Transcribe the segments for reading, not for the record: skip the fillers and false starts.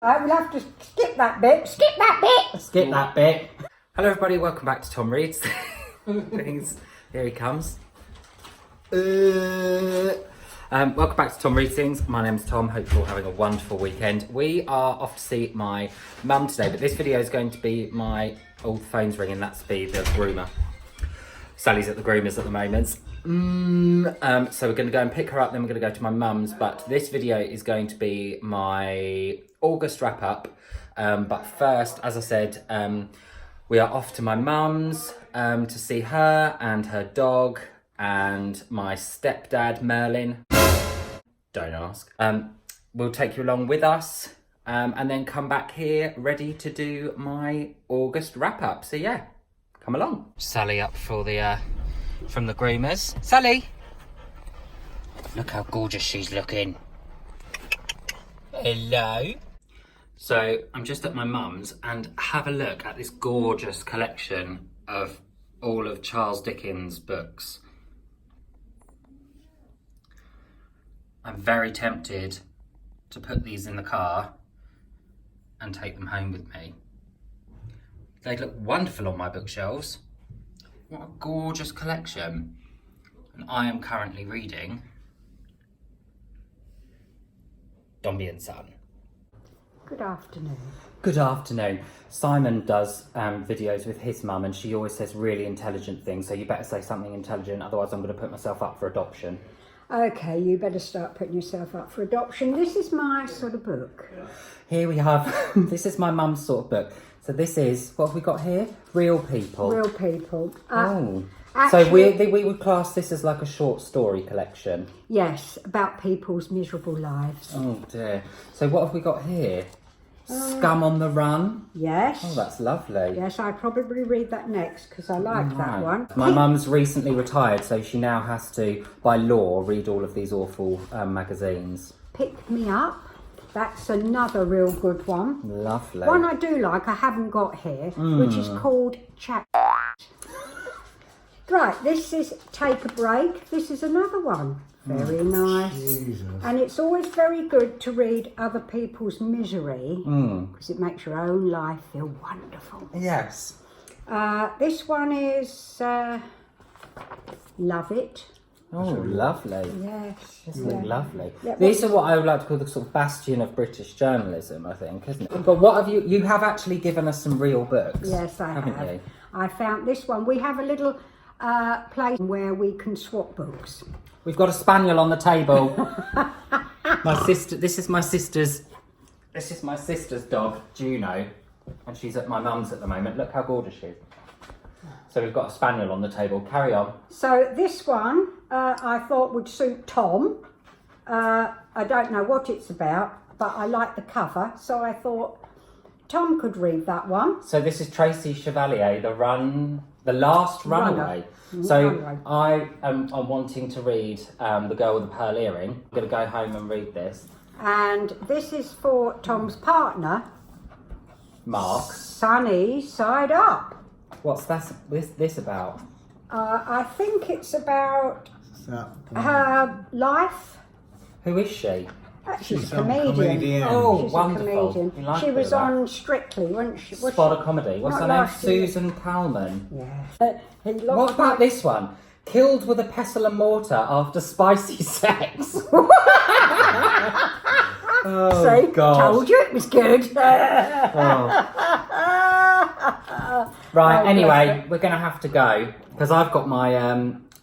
I will have to skip that bit. Skip that bit. Skip that bit. Hello everybody, welcome back to Tom Reads Things. Here he comes. Welcome back to Tom Reads Things. My name's Tom. Hope you're all having a wonderful weekend. We are off to see my mum today, but this video is going to be my old phone's ringing. That's be the groomer. Sally's at the groomer's at the moment. So we're going to go and pick her up, then we're going to go to my mum's. But this video is going to be my August wrap up. But first, as I said, we are off to my mum's to see her and her dog and my stepdad, Merlin. Don't ask. We'll take you along with us and then come back here ready to do my August wrap up. So yeah, come along. Sally up for the from the groomers. Sally! Look how gorgeous she's looking. Hello. So I'm just at my mum's and have a look at this gorgeous collection of all of Charles Dickens' books. I'm very tempted to put these in the car and take them home with me. They look wonderful on my bookshelves. What a gorgeous collection. And I am currently reading Dombey and Son. Good afternoon. Good afternoon. Simon does videos with his mum and she always says really intelligent things, so you better say something intelligent, otherwise I'm going to put myself up for adoption. Okay, you better start putting yourself up for adoption. This is my sort of book. Here we have, this is my mum's sort of book. So this is, what have we got here? Real People. Real People. So Actually, we would class this as like a short story collection. yes, about people's miserable lives. Oh dear. So what have we got here? Scum on the Run. Yes. Oh, that's lovely. Yes, I'd probably read that next because I like that one. My mum's recently retired, so she now has to, by law, read all of these awful magazines. Pick Me Up. That's another real good one. Lovely. One I do like, I haven't got here, which is called Chat. Right, this is Take a Break. This is another one. Very nice. Jesus. And it's always very good to read other people's misery because it makes your own life feel wonderful. Yes. This one is Love It. Oh, lovely. Yes. This looks lovely. Yeah, These are what I would like to call the sort of bastion of British journalism, I think, isn't it? But what have you have actually given us some real books. Yes, I haven't have. you? I found this one. We have a little place where we can swap books. We've got a spaniel on the table. My sister. This is my sister's dog, Juno, and she's at my mum's at the moment. Look how gorgeous she is. So we've got a spaniel on the table. Carry on. So this one I thought would suit Tom. I don't know what it's about, but I like the cover, so I thought Tom could read that one. So this is Tracy Chevalier, The Last Runaway. So Runaway. I am wanting to read The Girl with the Pearl Earring. I'm going to go home and read this. And this is for Tom's partner, Mark. Sunny Side Up. What's this about? I think it's about her life. Who is she? She's a some comedian. comedian. Oh, She's wonderful. a comedian. You like She a bit was of that. on Strictly, wasn't she? Was Spot of comedy. What's Not her name? last year. Susan Calman. Yeah. What about this one? Killed with a pestle and mortar after spicy sex. Oh, See, God. told you it was good. Right, Oh, anyway, bless we're going to have to go because I've got my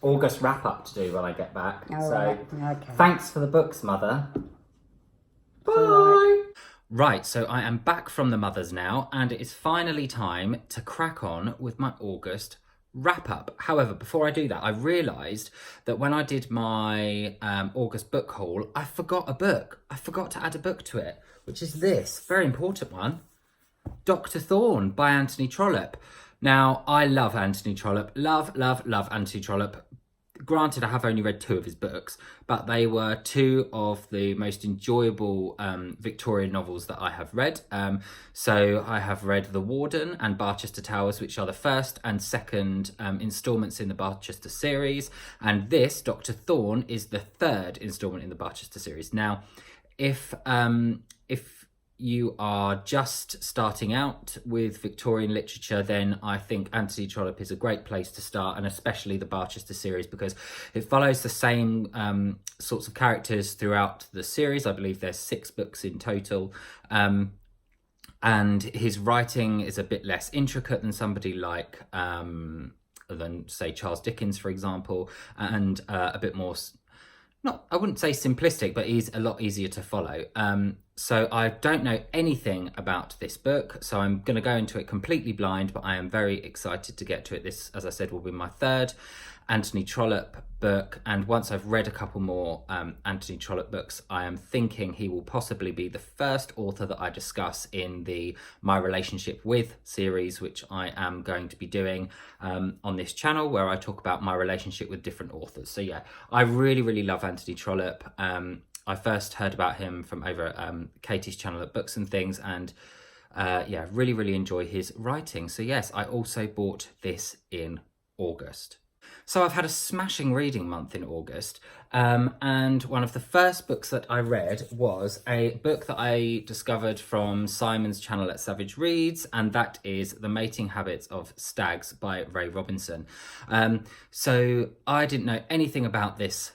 August wrap up to do when I get back. All so right, okay. thanks for the books, Mother. Bye. all Right, so I am back from the Mothers now, and it is finally time to crack on with my August wrap up. However, before I do that, I realised that when I did my August book haul, I forgot a book. I forgot to add a book to it, which is this very important one, Dr. Thorne by Anthony Trollope. Now, I love Anthony Trollope. Love Anthony Trollope. Granted, I have only read 2 of his books, but they were 2 of the most enjoyable Victorian novels that I have read. So I have read The Warden and Barchester Towers, which are the first and second instalments in the Barchester series. And this, Dr. Thorne, is the 3rd instalment in the Barchester series. Now, if you are just starting out with Victorian literature, then I think Anthony Trollope is a great place to start, and especially the Barchester series, because it follows the same sorts of characters throughout the series. I believe there's 6 books in total. And his writing is a bit less intricate than somebody like, than say Charles Dickens, for example, and a bit more, I wouldn't say simplistic, but he's a lot easier to follow. So I don't know anything about this book, so I'm going to go into it completely blind, but I am very excited to get to it. This, as I said, will be my 3rd Anthony Trollope book, and once I've read a couple more Anthony Trollope books, I am thinking he will possibly be the first author that I discuss in the My Relationship With series, which I am going to be doing on this channel, where I talk about my relationship with different authors. So yeah, I really love Anthony Trollope. I first heard about him from over Katie's channel at Books and Things, and yeah, really enjoy his writing. So yes, I also bought this in August. So I've had a smashing reading month in August, and one of the first books that I read was a book that I discovered from Simon's channel at Savage Reads, and that is The Mating Habits of Stags by Ray Robinson. So I didn't know anything about this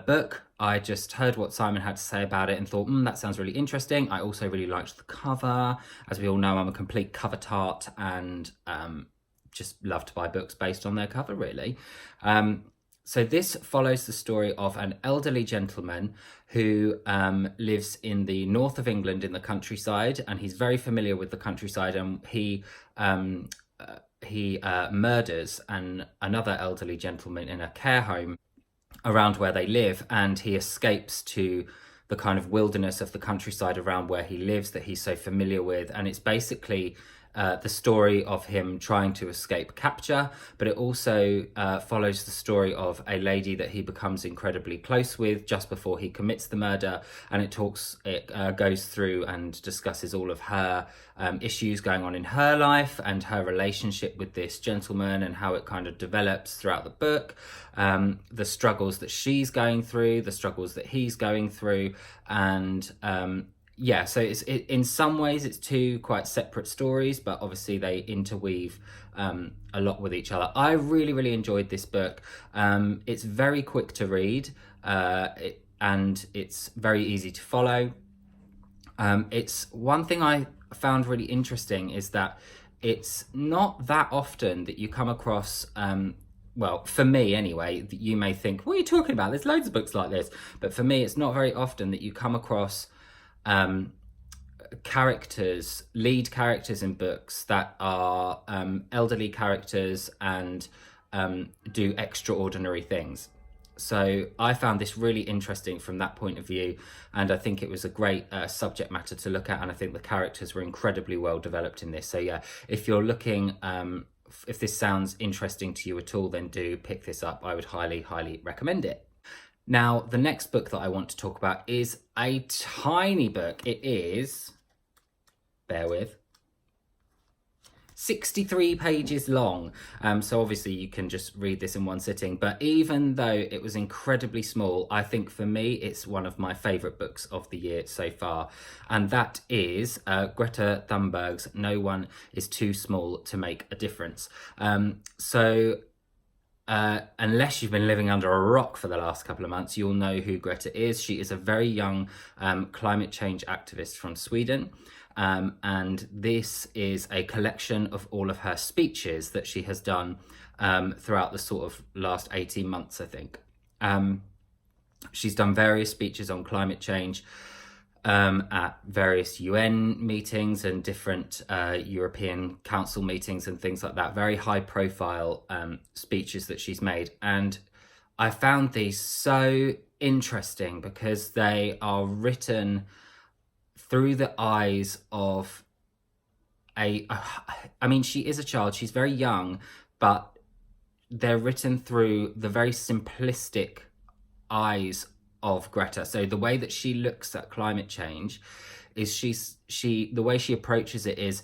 book. I just heard what Simon had to say about it and thought, that sounds really interesting. I also really liked the cover. As we all know, I'm a complete cover tart, and just love to buy books based on their cover, really. So this follows the story of an elderly gentleman who lives in the north of England in the countryside, and he's very familiar with the countryside, and he murders another elderly gentleman in a care home around where they live, and he escapes to the kind of wilderness of the countryside around where he lives that he's so familiar with. And it's basically the story of him trying to escape capture, but it also follows the story of a lady that he becomes incredibly close with just before he commits the murder, and it goes through and discusses all of her issues going on in her life and her relationship with this gentleman, and how it kind of develops throughout the book, the struggles that she's going through, the struggles that he's going through, and yeah, so in some ways it's 2 quite separate stories, but obviously they interweave a lot with each other. I really enjoyed this book. It's very quick to read, and it's very easy to follow. It's one thing I found really interesting is that it's not that often that you come across, well, for me anyway, that you may think, what are you talking about? There's loads of books like this. But for me, it's not very often that you come across lead characters in books that are elderly characters and do extraordinary things. So I found this really interesting from that point of view, and I think it was a great subject matter to look at, and I think the characters were incredibly well developed in this. So yeah, if you're looking, if this sounds interesting to you at all, then do pick this up. I would highly recommend it. Now, the next book that I want to talk about is a tiny book. It is, bear with, 63 pages long. So obviously you can just read this in one sitting, but even though it was incredibly small, I think for me, it's one of my favourite books of the year so far. And that is Greta Thunberg's No One Is Too Small to Make a Difference. Unless you've been living under a rock for the last couple of months, you'll know who Greta is. She is a very young climate change activist from Sweden. And this is a collection of all of her speeches that she has done throughout the sort of last 18 months, I think. She's done various speeches on climate change at various UN meetings and different European Council meetings and things like that. Very high profile speeches that she's made. And I found these so interesting because they are written through the eyes of I mean, she is a child, she's very young, but they're written through the very simplistic eyes of Greta. So the way that she looks at climate change is the way she approaches it is,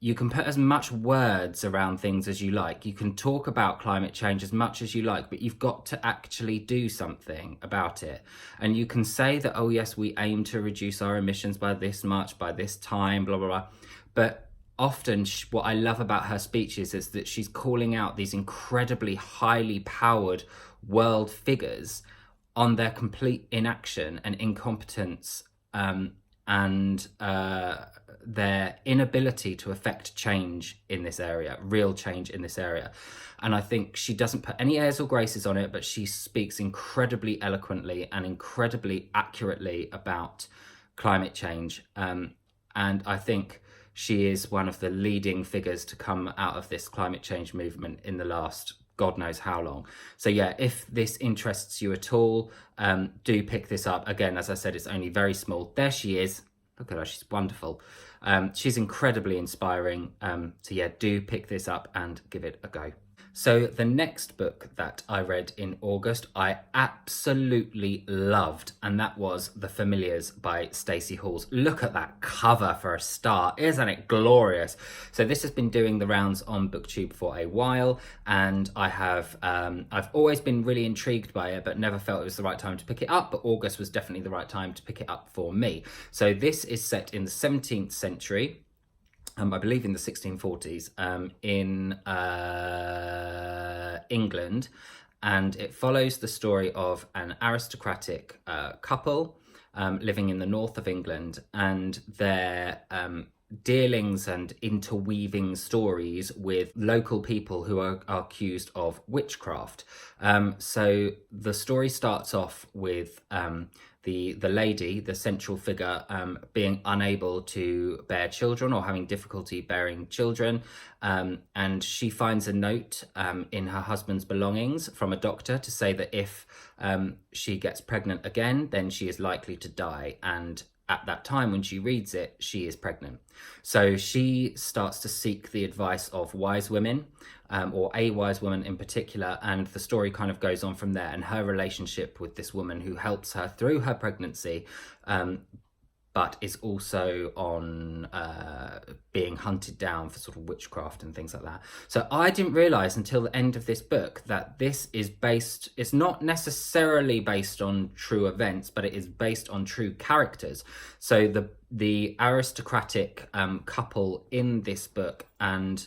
you can put as much words around things as you like. You can talk about climate change as much as you like, but you've got to actually do something about it. And you can say that, oh yes, we aim to reduce our emissions by this much, by this time, blah, blah, blah. But often what I love about her speeches is that she's calling out these incredibly highly powered world figures on their complete inaction and incompetence, and their inability to affect change in this area, real change in this area. And I think she doesn't put any airs or graces on it, but she speaks incredibly eloquently and incredibly accurately about climate change. And I think she is one of the leading figures to come out of this climate change movement in the last God knows how long. So yeah, if this interests you at all, do pick this up. Again, as I said, it's only very small. There she is. Look at her, she's wonderful. She's incredibly inspiring. So yeah, do pick this up and give it a go. So the next book that I read in August, I absolutely loved, and that was The Familiars by Stacey Halls. Look at that cover for a start, isn't it glorious? So this has been doing the rounds on BookTube for a while, and I have, I've always been really intrigued by it, but never felt it was the right time to pick it up, but August was definitely the right time to pick it up for me. So this is set in the 17th century. I believe in the 1640s, in England, and it follows the story of an aristocratic couple living in the north of England, and their dealings and interweaving stories with local people who are accused of witchcraft. So the story starts off with the lady, the central figure, being unable to bear children or having difficulty bearing children. And she finds a note in her husband's belongings from a doctor to say that if she gets pregnant again, then she is likely to die. And at that time, when she reads it, she is pregnant. So she starts to seek the advice of wise women, or a wise woman in particular, and the story kind of goes on from there, and her relationship with this woman who helps her through her pregnancy, but is also on being hunted down for sort of witchcraft and things like that. So I didn't realise until the end of this book that this is based, it's not necessarily based on true events, but it is based on true characters. So the aristocratic couple in this book, and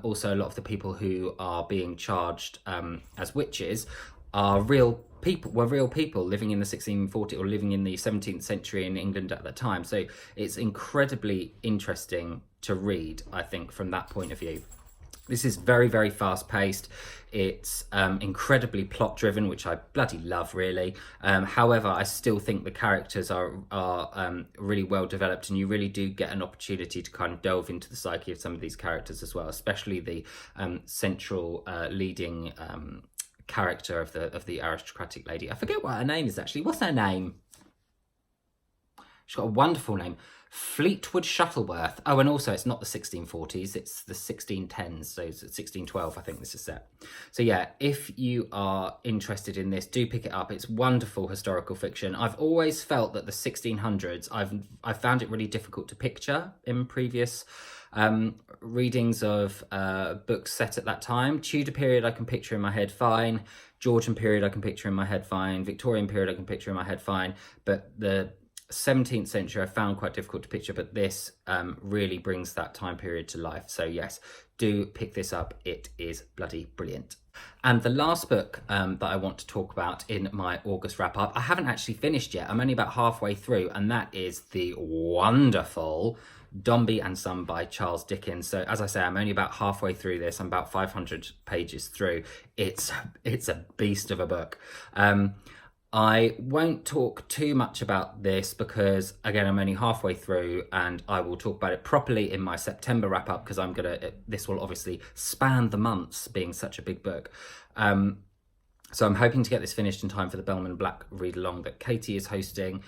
also a lot of the people who are being charged as witches, are real people, were real people living in the 1640s or living in the 17th century in England at that time. So it's incredibly interesting to read, I think, from that point of view. This is very, very fast paced. It's incredibly plot driven, which I bloody love, really. However, I still think the characters are really well developed, and you really do get an opportunity to kind of delve into the psyche of some of these characters as well, especially the central leading character of the aristocratic lady. I forget what her name is actually. What's her name? She's got a wonderful name. Fleetwood Shuttleworth. Oh, and also it's not the 1640s, it's the 1610s, so it's 1612 I think this is set. So yeah, if you are interested in this, do pick it up. It's wonderful historical fiction. I've always felt that the 1600s, I've found it really difficult to picture in previous readings of books set at that time. Tudor period I can picture in my head fine, Georgian period I can picture in my head fine, Victorian period I can picture in my head fine, but the 17th century I found quite difficult to picture, but this really brings that time period to life. So yes, do pick this up. It is bloody brilliant. And the last book that I want to talk about in my August wrap up, I haven't actually finished yet. I'm only about halfway through, and that is the wonderful Dombey and Son by Charles Dickens. So as I say, I'm only about halfway through this. I'm about 500 pages through. It's a beast of a book. I won't talk too much about this because, again, I'm only halfway through, and I will talk about it properly in my September wrap up, because this will obviously span the months, being such a big book. So I'm hoping to get this finished in time for the Bellman Black read along that Katie is hosting.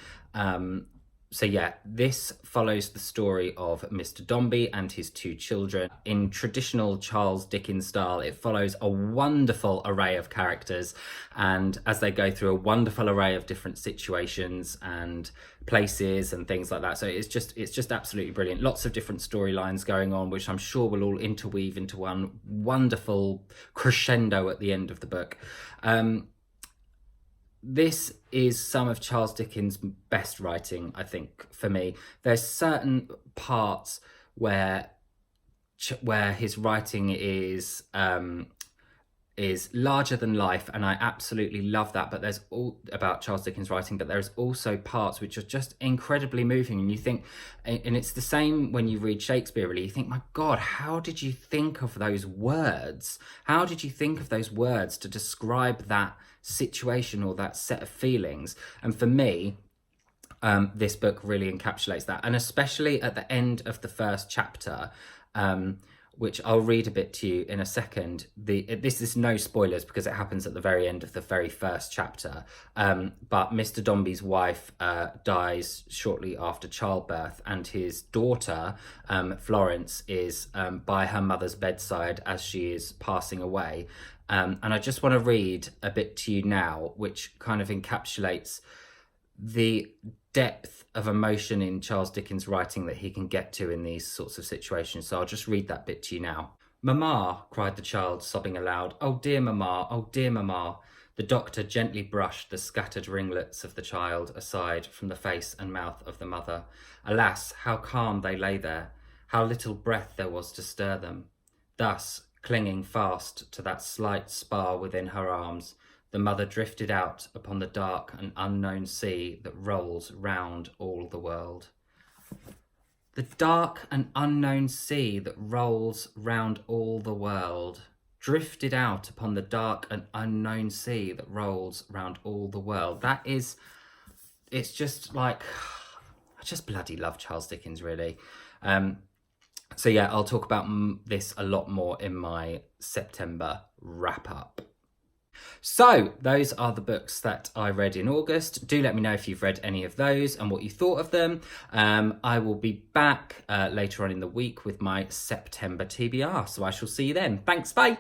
So yeah, this follows the story of Mr. Dombey and his 2 children. In traditional Charles Dickens style, it follows a wonderful array of characters, and as they go through a wonderful array of different situations and places and things like that. So it's just absolutely brilliant. Lots of different storylines going on, which I'm sure will all interweave into one wonderful crescendo at the end of the book. This is some of Charles Dickens' best writing, I think, for me. There's certain parts where his writing is larger than life, and I absolutely love that. But there's all about Charles Dickens' writing, but there's also parts which are just incredibly moving, and you think, and it's the same when you read Shakespeare, really. You think, my God, how did you think of those words? How did you think of those words to describe that situation or that set of feelings? And for me, this book really encapsulates that, and especially at the end of the first chapter, which I'll read a bit to you in a second. This is no spoilers because it happens at the very end of the very first chapter. But Mr. Dombey's wife dies shortly after childbirth, and his daughter, Florence, is by her mother's bedside as she is passing away. And I just want to read a bit to you now, which kind of encapsulates the depth of emotion in Charles Dickens' writing that he can get to in these sorts of situations. So I'll just read that bit to you now. "Mamma," cried the child, sobbing aloud. "Oh dear mamma, oh dear mamma." The doctor gently brushed the scattered ringlets of the child aside from the face and mouth of the mother. Alas, how calm they lay there, how little breath there was to stir them. Thus, clinging fast to that slight spar within her arms, the mother drifted out upon the dark and unknown sea that rolls round all the world. The dark and unknown sea that rolls round all the world. Drifted out upon the dark and unknown sea that rolls round all the world. It's just like, I just bloody love Charles Dickens, really. So yeah, I'll talk about this a lot more in my September wrap up. So those are the books that I read in August. Do let me know if you've read any of those and what you thought of them. I will be back later on in the week with my September TBR. So I shall see you then. Thanks, bye.